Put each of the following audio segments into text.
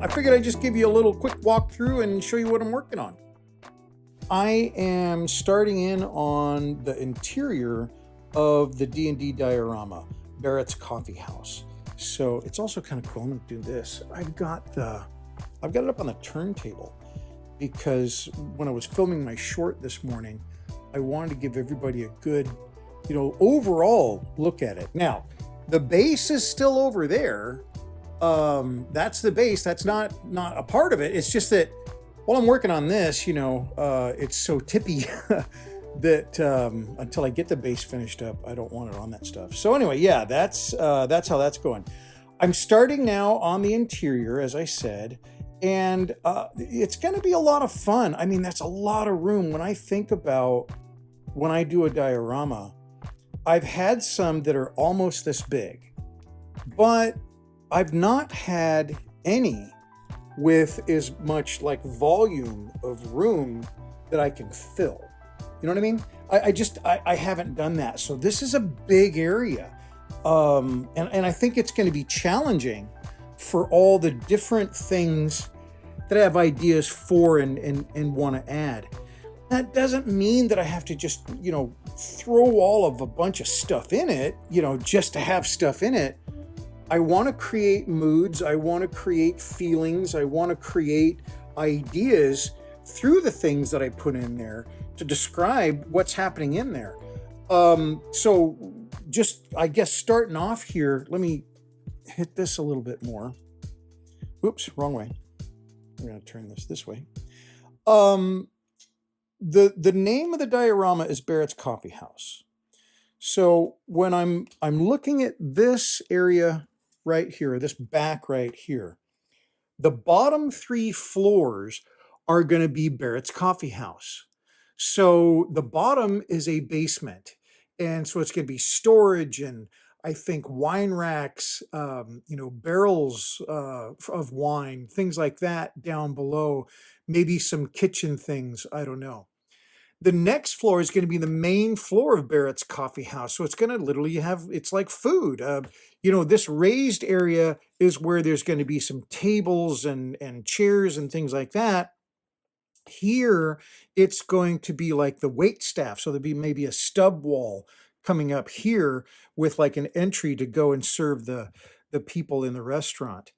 I figured I'd just give you a little quick walkthrough and show you what I'm working on. I am starting in on the interior of the D&D diorama, Barrett's Coffee House. So it's also kind of cool. I'm going to do this. I've got it up on the turntable because when I was filming my short this morning, I wanted to give everybody a good, overall look at it. Now, the base is still over there. That's the base. That's not a part of it. It's just that while I'm working on this, it's so tippy that until I get the base finished up, I don't want it on that stuff. So anyway, yeah, that's how that's going. I'm starting now on the interior, as I said, and it's going to be a lot of fun. I mean, that's a lot of room. When I think about when I do a diorama, I've had some that are almost this big, but I've not had any with as much like volume of room that I can fill. You know what I mean? I haven't done that. So this is a big area. And I think it's going to be challenging for all the different things that I have ideas for and want to add. That doesn't mean that I have to just, throw all of a bunch of stuff in it, just to have stuff in it. I want to create moods. I want to create feelings. I want to create ideas through the things that I put in there to describe what's happening in there. So just, I guess, starting off here, let me hit this a little bit more. Oops, wrong way. I'm going to turn this way. The name of the diorama is Barrett's Coffee House. So when I'm looking at this area right here, this back right here, the bottom 3 floors are going to be Barrett's Coffee House. So the bottom is a basement. And so it's going to be storage and I think wine racks, barrels of wine, things like that down below, maybe some kitchen things. I don't know. The next floor is going to be the main floor of Barrett's Coffee House. So it's going to literally it's like food. This raised area is where there's going to be some tables and chairs and things like that. Here, it's going to be like the wait staff. So there'll be maybe a stub wall coming up here with like an entry to go and serve the people in the restaurant.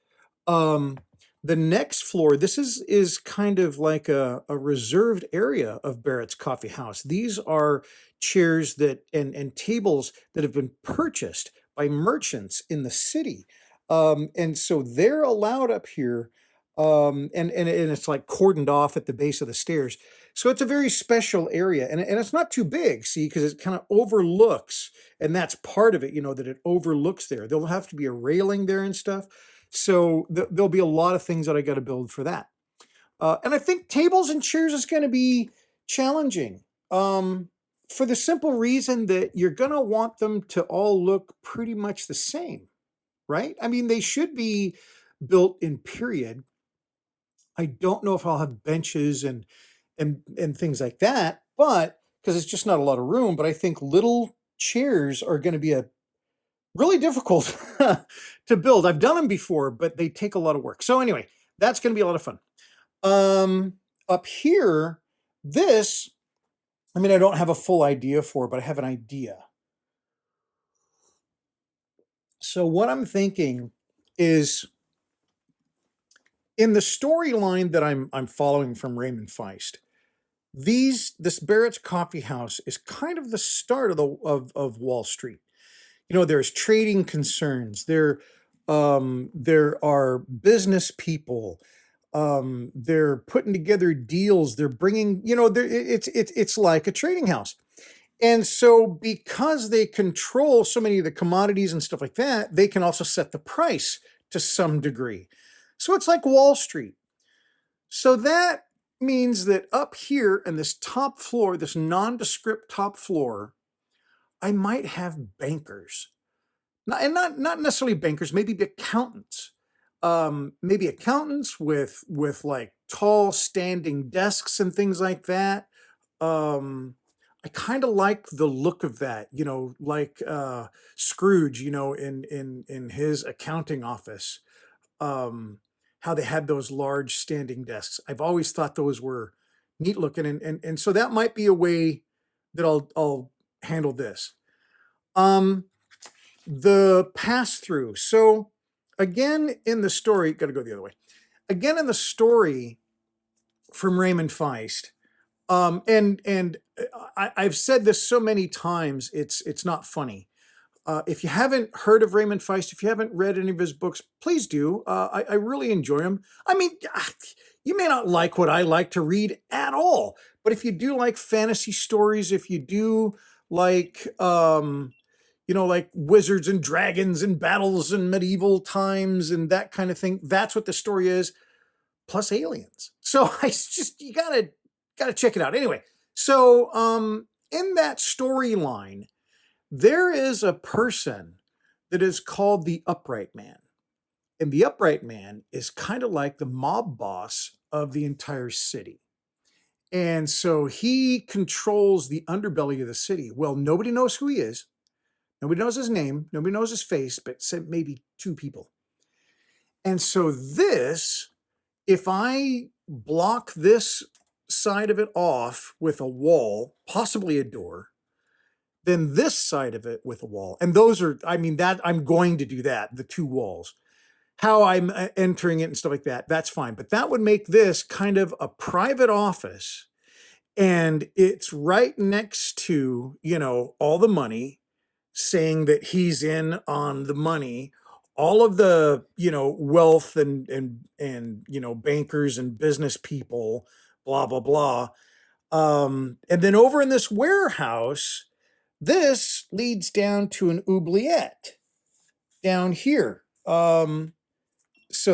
The next floor, this is kind of like a reserved area of Barrett's Coffee House. These are chairs that and tables that have been purchased by merchants in the city. And so they're allowed up here. And it's like cordoned off at the base of the stairs. So it's a very special area. And it's not too big, see, because it kind of overlooks. And that's part of it, that it overlooks there. There'll have to be a railing there and stuff. So there'll be a lot of things that I got to build for that. And I think tables and chairs is going to be challenging for the simple reason that you're going to want them to all look pretty much the same, right? I mean, they should be built in period. I don't know if I'll have benches and things like that, but because it's just not a lot of room, but I think little chairs are going to be really difficult to build. I've done them before, but they take a lot of work. So anyway, that's going to be a lot of fun. Up here, I don't have a full idea for, but I have an idea. So what I'm thinking is in the storyline that I'm following from Raymond Feist, this Barrett's Coffee House is kind of the start of Wall Street. There's trading concerns. There are business people. They're putting together deals. They're bringing, it's like a trading house. And so because they control so many of the commodities and stuff like that, they can also set the price to some degree. So it's like Wall Street. So that means that up here in this top floor, this nondescript top floor, I might have bankers, not necessarily bankers, maybe accountants, with like tall standing desks and things like that. I kind of like the look of that, like Scrooge, in his accounting office, how they had those large standing desks. I've always thought those were neat looking, and so that might be a way that I'll handle this. The pass through. So again in the story, got to go the other way. Again in the story from Raymond Feist, and I've said this so many times, it's not funny. If you haven't heard of Raymond Feist, if you haven't read any of his books, please do. I really enjoy him. I mean, you may not like what I like to read at all, but if you do like fantasy stories, if you do like, like wizards and dragons and battles and medieval times and that kind of thing, that's what the story is, plus aliens. So you gotta check it out. Anyway, so in that storyline, there is a person that is called the Upright Man. And the Upright Man is kind of like the mob boss of the entire city. And so he controls the underbelly of the city. Well, nobody knows who he is. Nobody knows his name. Nobody knows his face, but maybe two people. And so if I block this side of it off with a wall, possibly a door, then this side of it with a wall. And I'm going to do that, the two walls. How I'm entering it and stuff like that, that's fine. But that would make this kind of a private office. And it's right next to, all the money, saying that he's in on the money, all of the, wealth and bankers and business people, blah, blah, blah. And then over in this warehouse, this leads down to an oubliette down here. So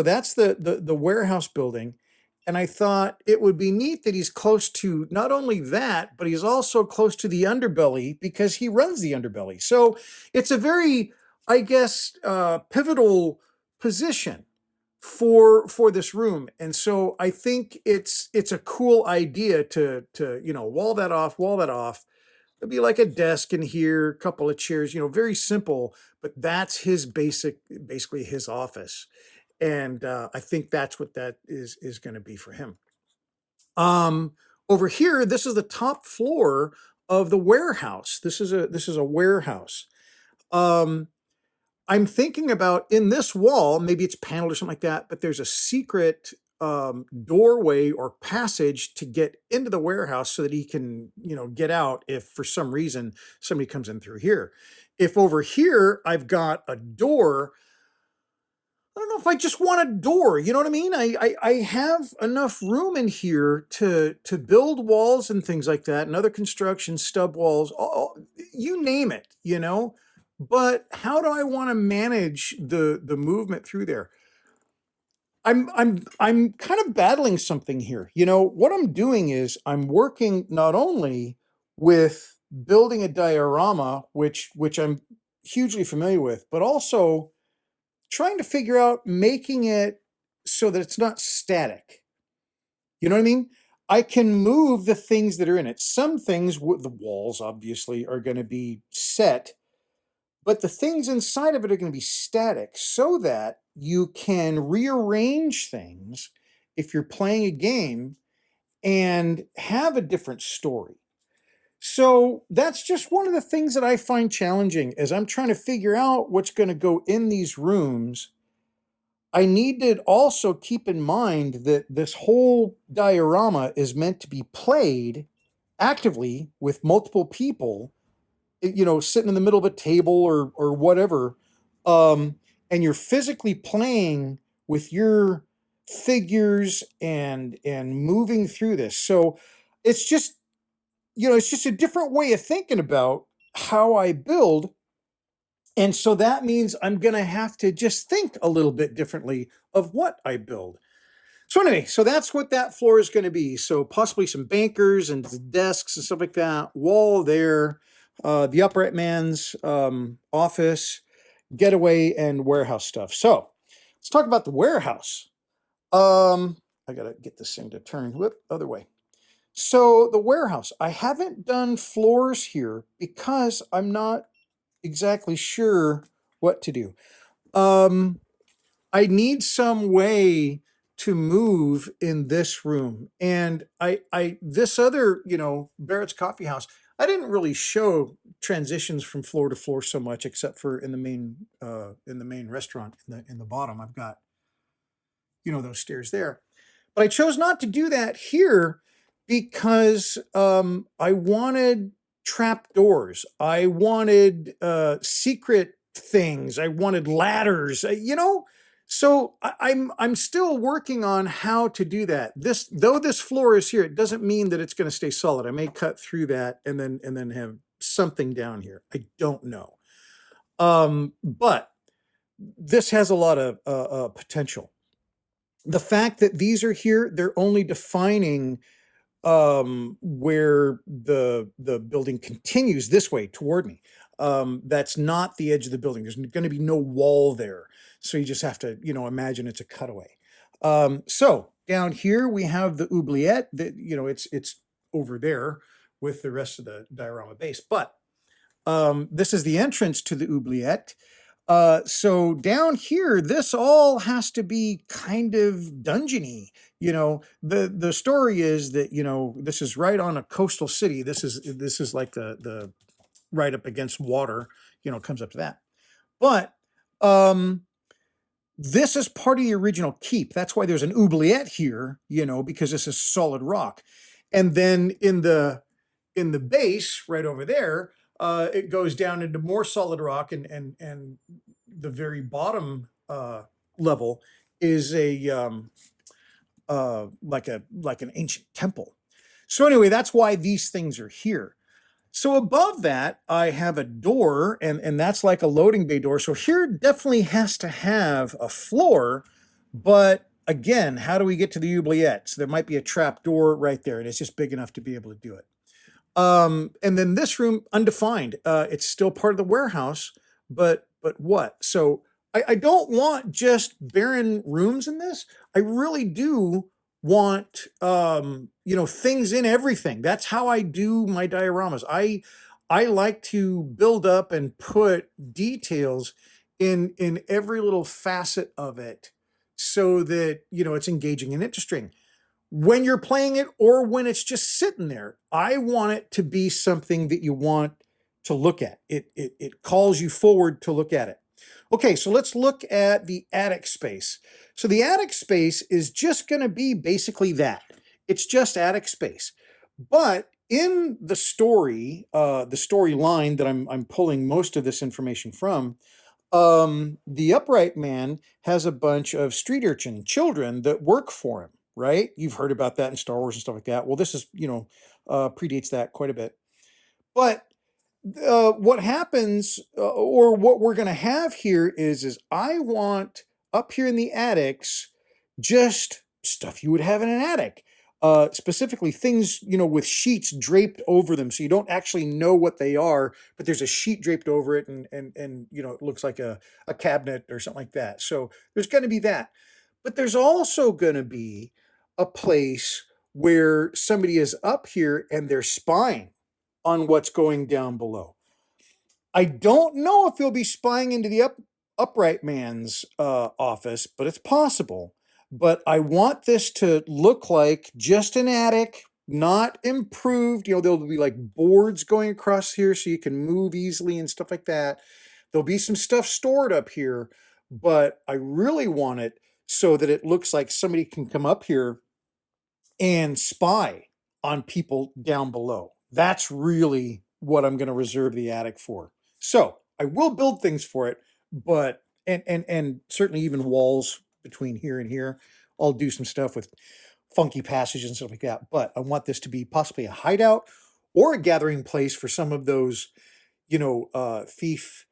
that's the warehouse building. And I thought it would be neat that he's close to not only that, but he's also close to the underbelly because he runs the underbelly. So it's a very, I guess, pivotal position for this room. And so I think it's a cool idea to wall that off. There'll be like a desk in here, a couple of chairs, very simple, but that's basically his office. And I think that's what that is going to be for him. Over here, this is the top floor of the warehouse. This is a warehouse. I'm thinking about in this wall, maybe it's paneled or something like that, but there's a secret doorway or passage to get into the warehouse so that he can, get out if for some reason somebody comes in through here. If over here I've got a door, I don't know if I just want a door. You know what I mean? I have enough room in here to build walls and things like that, and other construction, stub walls, you name it, But how do I want to manage the movement through there? I'm kind of battling something here. What I'm doing is I'm working not only with building a diorama, which I'm hugely familiar with, but also trying to figure out making it so that it's not static. You know what I mean? I can move the things that are in it. Some things, the walls obviously are going to be set, but the things inside of it are going to be static so that you can rearrange things if you're playing a game and have a different story. So that's just one of the things that I find challenging as I'm trying to figure out what's going to go in these rooms. I need to also keep in mind that this whole diorama is meant to be played actively with multiple people, sitting in the middle of a table or whatever. And you're physically playing with your figures and moving through this. So it's just, it's just a different way of thinking about how I build. And so that means I'm going to have to just think a little bit differently of what I build. So anyway, so that's what that floor is going to be. So possibly some bankers and desks and stuff like that. Wall there, the Upright Man's office, getaway, and warehouse stuff. So let's talk about the warehouse. I got to get this thing to turn. Whoop, other way. So the warehouse, I haven't done floors here because I'm not exactly sure what to do. I need some way to move in this room. And this other, Barrett's Coffee House, I didn't really show transitions from floor to floor so much, except for in the main restaurant in the bottom. I've got, those stairs there. But I chose not to do that here because I wanted trap doors. I wanted secret things. I wanted ladders. So I'm still working on how to do that. Though this floor is here, it doesn't mean that it's going to stay solid. I may cut through that and then have something down here. I don't know. But this has a lot of potential. The fact that these are here, they're only defining where the building continues this way toward me. That's not the edge of the building. There's going to be no wall there. So you just have to, imagine it's a cutaway. So down here we have the oubliette that, it's over there with the rest of the diorama base. But this is the entrance to the oubliette. So down here, this all has to be kind of dungeony. The story is that, this is right on a coastal city. This is like the right up against water, comes up to that. But this is part of the original keep. That's why there's an oubliette here, because this is solid rock. And then in the base right over there, it goes down into more solid rock, and the very bottom level is like an ancient temple. So anyway, that's why these things are here. So above that, I have a door, and that's like a loading bay door. So here definitely has to have a floor, but again, how do we get to the oubliette? So there might be a trap door right there, and it's just big enough to be able to do it. And then this room, undefined. It's still part of the warehouse, but what? So I don't want just barren rooms in this. I really do want, things in everything. That's how I do my dioramas. I like to build up and put details in every little facet of it so that, it's engaging and interesting. When you're playing it or when it's just sitting there, I want it to be something that you want to look at. It calls you forward to look at it. Okay, so let's look at the attic space. So the attic space is just going to be basically that. It's just attic space. But in the storyline that I'm pulling most of this information from, the upright man has a bunch of street urchin children that work for him, right? You've heard about that in Star Wars and stuff like that. Well, this is, predates that quite a bit. But what happens, or what we're going to have here is I want up here in the attics just stuff you would have in an attic. Specifically things, with sheets draped over them, so you don't actually know what they are, but there's a sheet draped over it, and it looks like a cabinet or something like that. So there's going to be that. But there's also going to be a place where somebody is up here and they're spying on what's going down below. I don't know if he'll be spying into the upright man's office, but it's possible. But I want this to look like just an attic, not improved. There'll be like boards going across here so you can move easily and stuff like that. There'll be some stuff stored up here, but I really want it so that it looks like somebody can come up here and spy on people down below. That's really what I'm going to reserve the attic for. So I will build things for it, but and certainly even walls between here and here. I'll do some stuff with funky passages and stuff like that. But I want this to be possibly a hideout or a gathering place for some of those, young thieves.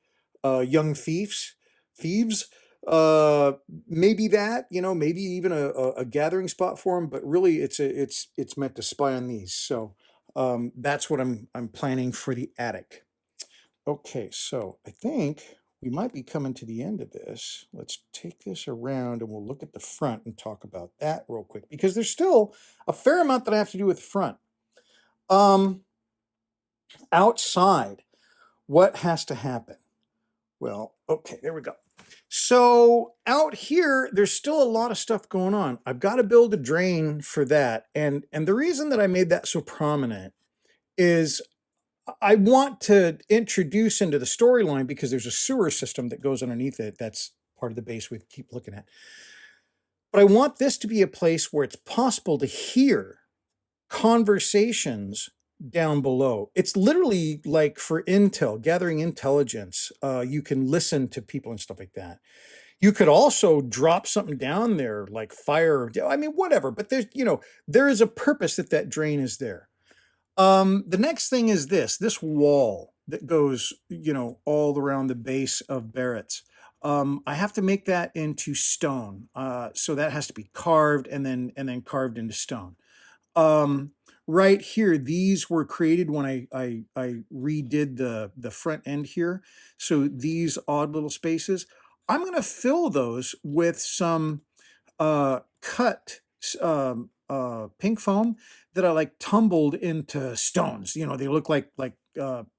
Maybe that, maybe even a gathering spot for them. But really, it's meant to spy on these. So that's what I'm planning for the attic. Okay, so I think we might be coming to the end of this. Let's take this around and we'll look at the front and talk about that real quick, because there's still a fair amount that I have to do with the front. Outside, what has to happen? Well, okay, there we go. So out here, there's still a lot of stuff going on. I've got to build a drain for that. And the reason that I made that so prominent is I want to introduce into the storyline, because there's a sewer system that goes underneath it. That's part of the base we keep looking at. But I want this to be a place where it's possible to hear conversations down below. It's literally like for intel, gathering intelligence. You can listen to people and stuff like that. You could also drop something down there like fire. I mean, whatever. But there's, there is a purpose that that drain is there. The next thing is this wall that goes, all around the base of Barrett's. I have to make that into stone. So that has to be carved and then carved into stone. Um, right here, these were created when I redid the front end here. So these odd little spaces, I'm going to fill those with some cut pink foam that I like tumbled into stones. They look like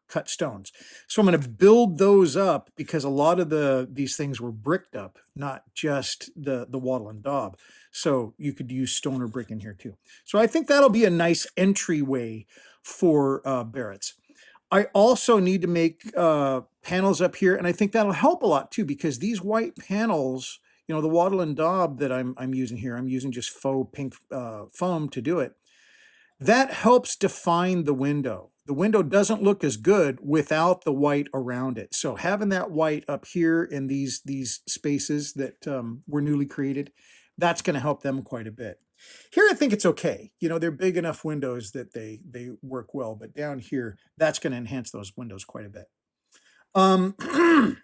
cut stones. So I'm going to build those up, because a lot of these things were bricked up, not just the wattle and daub. So you could use stone or brick in here too. So I think that'll be a nice entryway for Barrett's. I also need to make panels up here, and I think that'll help a lot too, because these white panels, the wattle and daub that I'm using here, I'm using just faux pink foam to do it. That helps define the window. The window doesn't look as good without the white around it. So having that white up here in these spaces that were newly created, that's going to help them quite a bit. Here, I think it's okay. They're big enough windows that they work well, but down here, that's going to enhance those windows quite a bit. The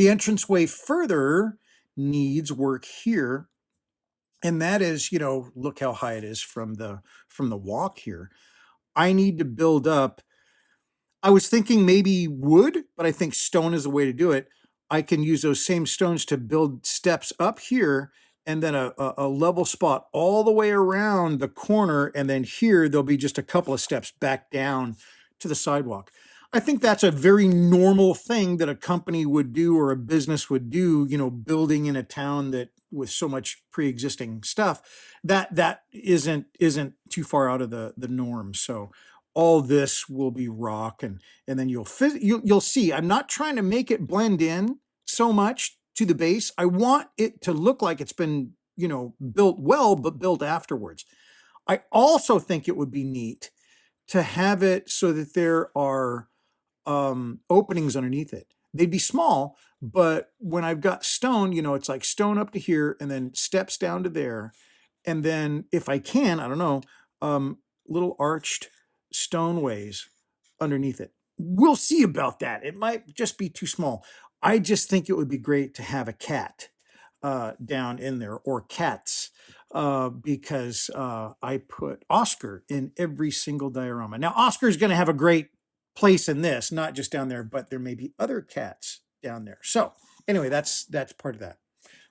entranceway further needs work here, and that is, look how high it is from the walk here. I need to build up. I was thinking maybe wood, but I think stone is the way to do it. I can use those same stones to build steps up here, and then a level spot all the way around the corner. And then here, there'll be just a couple of steps back down to the sidewalk. I think that's a very normal thing that a company would do or a business would do, building in a town that with so much pre-existing stuff, that isn't too far out of the norm. So all this will be rock, and then you'll see, I'm not trying to make it blend in so much to the base. I want it to look like it's been, built well, but built afterwards. I also think it would be neat to have it so that there are openings underneath it. They'd be small, but when I've got stone, it's like stone up to here and then steps down to there. And then if I can, I don't know, little arched stoneways underneath it. We'll see about that. It might just be too small. I just think it would be great to have a cat down in there, or cats, because I put Oscar in every single diorama. Now, Oscar's going to have a great place in this, not just down there, but there may be other cats down there. So anyway, that's part of that.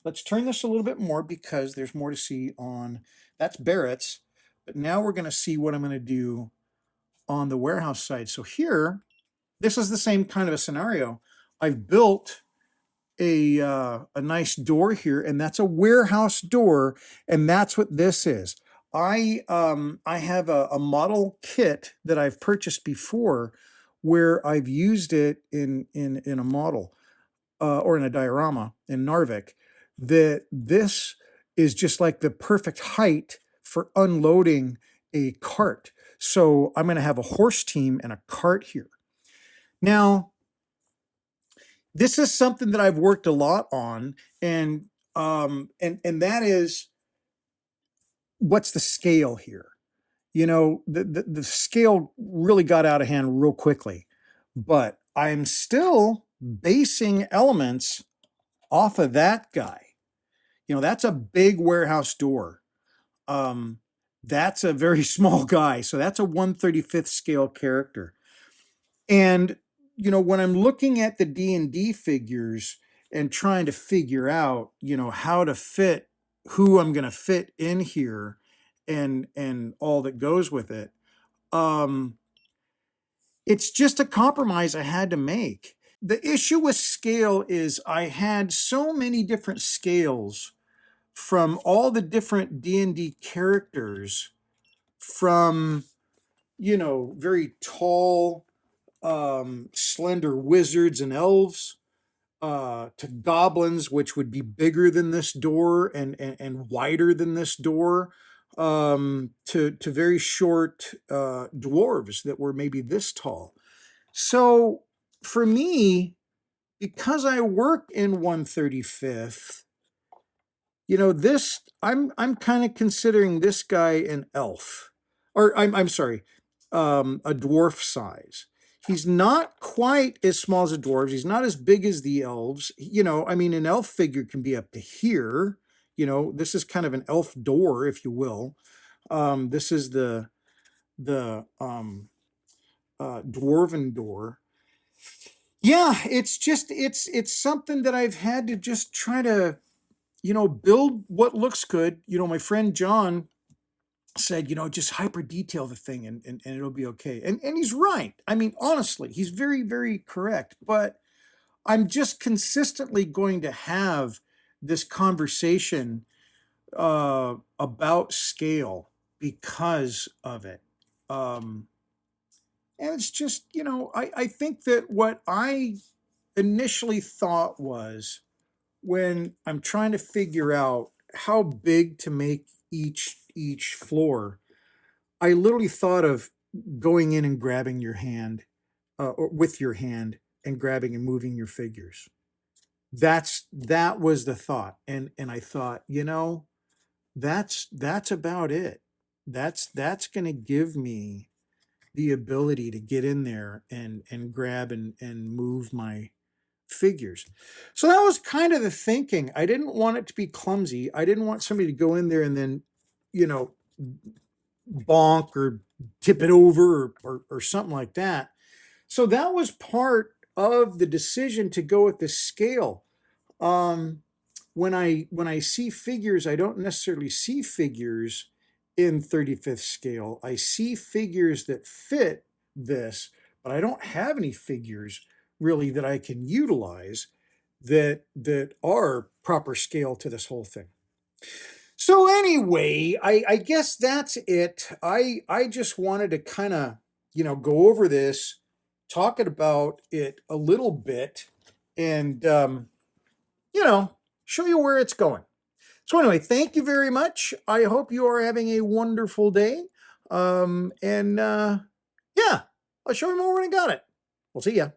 Let's turn this a little bit more, because there's more to see on, that's Barrett's, but now we're going to see what I'm going to do on the warehouse side. So here, this is the same kind of a scenario. I've built a nice door here, and that's a warehouse door, and that's what this is. I have a model kit that I've purchased before, where I've used it in a model or in a diorama in Narvik, that this is just like the perfect height for unloading a cart. So I'm going to have a horse team and a cart here. Now, this is something that I've worked a lot on, and that is, what's the scale here? The scale really got out of hand real quickly, but I'm still basing elements off of that guy. That's a big warehouse door. That's a very small guy, so that's a 1/35th scale character. And when I'm looking at the D&D figures and trying to figure out, how to fit, who I'm going to fit in here, and all that goes with it, it's just a compromise I had to make. the issue with scale is I had so many different scales from all the different D&D characters, from, very tall, slender wizards and elves, to goblins, which would be bigger than this door and wider than this door, to very short dwarves that were maybe this tall. So for me, because I work in 135th, this I'm kind of considering this guy an elf, or I'm sorry, a dwarf size. He's not quite as small as the dwarves. He's not as big as the elves. I mean, an elf figure can be up to here. This is kind of an elf door, if you will. This is the dwarven door. Yeah, it's just it's something that I've had to just try to build what looks good. My friend John said, just hyper detail the thing and it'll be okay. And he's right. I mean, honestly, he's very, very correct. But I'm just consistently going to have this conversation about scale because of it. And it's just, I think that what I initially thought was, when I'm trying to figure out how big to make each floor, I literally thought of going in and grabbing your hand, or with your hand, and grabbing and moving your figures. That was the thought, and I thought, that's about it. That's going to give me the ability to get in there and grab and move my figures. So that was kind of the thinking. I didn't want it to be clumsy. I didn't want somebody to go in there and then, you know, bonk or tip it over or something like that. So that was part of the decision to go with the scale. When I see figures, I don't necessarily see figures in 35th scale. I see figures that fit this, but I don't have any figures really that I can utilize that are proper scale to this whole thing. So anyway, I guess that's it. I just wanted to kind of, go over this, talk about it a little bit, and show you where it's going. So anyway, thank you very much. I hope you are having a wonderful day. And yeah, I'll show you more when I got it. We'll see ya.